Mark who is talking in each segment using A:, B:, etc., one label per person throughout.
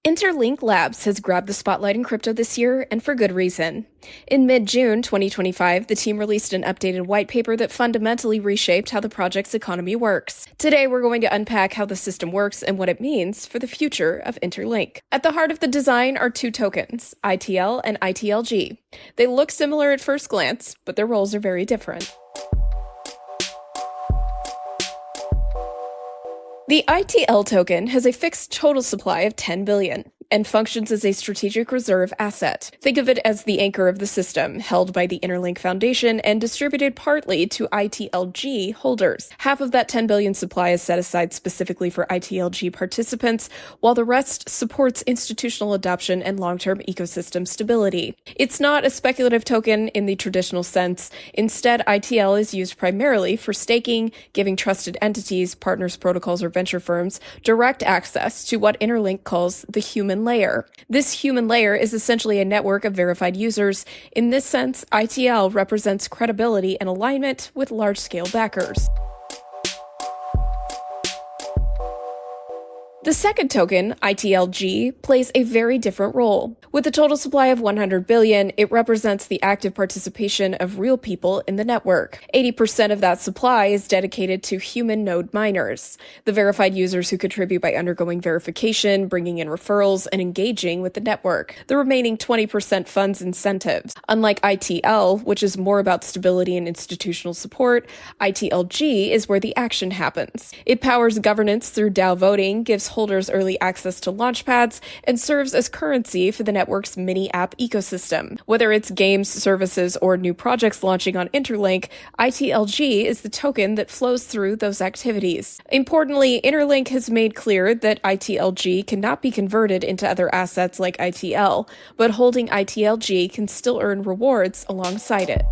A: InterLink Labs has grabbed the spotlight in crypto this year, and for good reason. In mid-June 2025, the team released an updated white paper that fundamentally reshaped how the project's economy works. Today, we're going to unpack how the system works and what it means for the future of InterLink. At the heart of the design are two tokens, ITL and ITLG. They look similar at first glance, but their roles are very different. The ITL token has a fixed total supply of 10 billion and functions as a strategic reserve asset. Think of it as the anchor of the system, held by the InterLink Foundation and distributed partly to ITLG holders. Half of that 10 billion supply is set aside specifically for ITLG participants, while the rest supports institutional adoption and long-term ecosystem stability. It's not a speculative token in the traditional sense. Instead, ITL is used primarily for staking, giving trusted entities, partners, protocols, or venture firms direct access to what InterLink calls the human layer. This human layer is essentially a network of verified users. In this sense, ITL represents credibility and alignment with large-scale backers. The second token, ITLG, plays a very different role. With a total supply of 100 billion, it represents the active participation of real people in the network. 80% of that supply is dedicated to human node miners, the verified users who contribute by undergoing verification, bringing in referrals, and engaging with the network. The remaining 20% funds incentives. Unlike ITL, which is more about stability and institutional support, ITLG is where the action happens. It powers governance through DAO voting, gives holders early access to launchpads, and serves as currency for the network's mini-app ecosystem. Whether it's games, services, or new projects launching on InterLink, ITLG is the token that flows through those activities. Importantly, InterLink has made clear that ITLG cannot be converted into other assets like ITL, but holding ITLG can still earn rewards alongside it.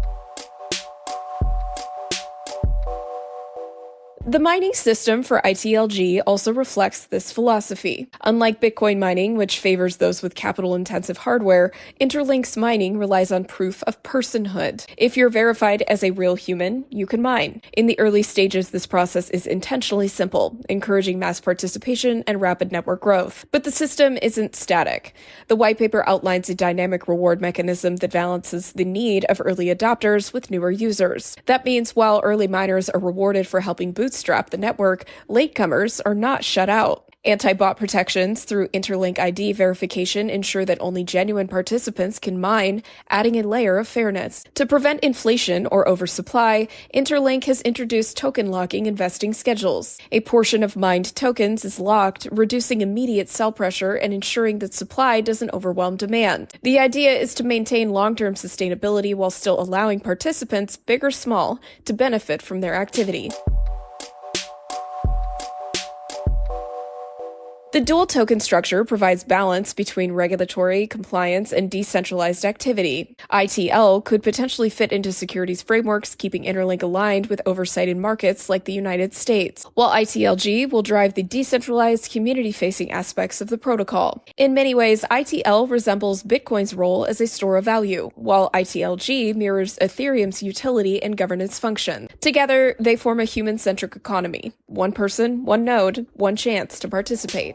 A: The mining system for ITLG also reflects this philosophy. Unlike Bitcoin mining, which favors those with capital-intensive hardware, InterLink's mining relies on proof of personhood. If you're verified as a real human, you can mine. In the early stages, this process is intentionally simple, encouraging mass participation and rapid network growth. But the system isn't static. The white paper outlines a dynamic reward mechanism that balances the need of early adopters with newer users. That means while early miners are rewarded for helping bootstrap the network, latecomers are not shut out. Anti-bot protections through InterLink ID verification ensure that only genuine participants can mine, adding a layer of fairness. To prevent inflation or oversupply, InterLink has introduced token locking investing schedules. A portion of mined tokens is locked, reducing immediate sell pressure and ensuring that supply doesn't overwhelm demand. The idea is to maintain long-term sustainability while still allowing participants, big or small, to benefit from their activity. The dual token structure provides balance between regulatory, compliance, and decentralized activity. ITL could potentially fit into securities frameworks, keeping InterLink aligned with oversight in markets like the United States, while ITLG will drive the decentralized, community-facing aspects of the protocol. In many ways, ITL resembles Bitcoin's role as a store of value, while ITLG mirrors Ethereum's utility and governance function. Together, they form a human-centric economy. One person, one node, one chance to participate.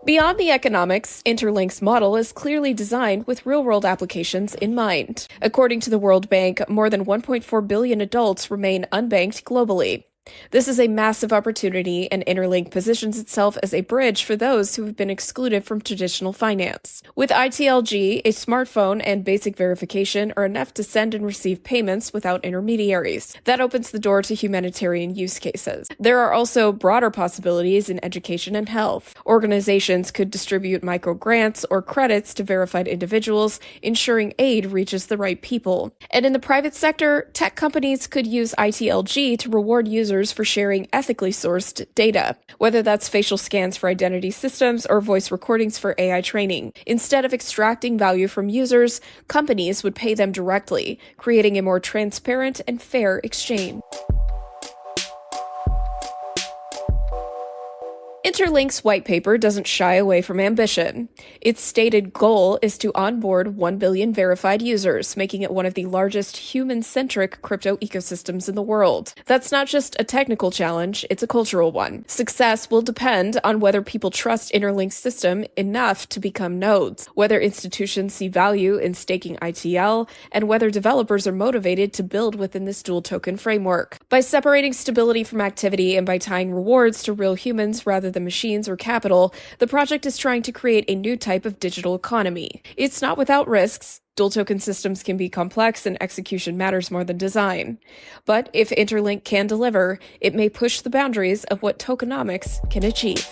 A: Beyond the economics, InterLink's model is clearly designed with real-world applications in mind. According to the World Bank, more than 1.4 billion adults remain unbanked globally. This is a massive opportunity, and InterLink positions itself as a bridge for those who have been excluded from traditional finance. With ITLG, a smartphone and basic verification are enough to send and receive payments without intermediaries. That opens the door to humanitarian use cases. There are also broader possibilities in education and health. Organizations could distribute micro-grants or credits to verified individuals, ensuring aid reaches the right people. And in the private sector, tech companies could use ITLG to reward users for sharing ethically sourced data, whether that's facial scans for identity systems or voice recordings for AI training. Instead of extracting value from users, companies would pay them directly, creating a more transparent and fair exchange. InterLink's white paper doesn't shy away from ambition. Its stated goal is to onboard 1 billion verified users, making it one of the largest human-centric crypto ecosystems in the world. That's not just a technical challenge, it's a cultural one. Success will depend on whether people trust InterLink's system enough to become nodes, whether institutions see value in staking ITL, and whether developers are motivated to build within this dual token framework. By separating stability from activity and by tying rewards to real humans rather than machines or capital, the project is trying to create a new type of digital economy. It's not without risks. Dual token systems can be complex and execution matters more than design. But if InterLink can deliver, it may push the boundaries of what tokenomics can achieve.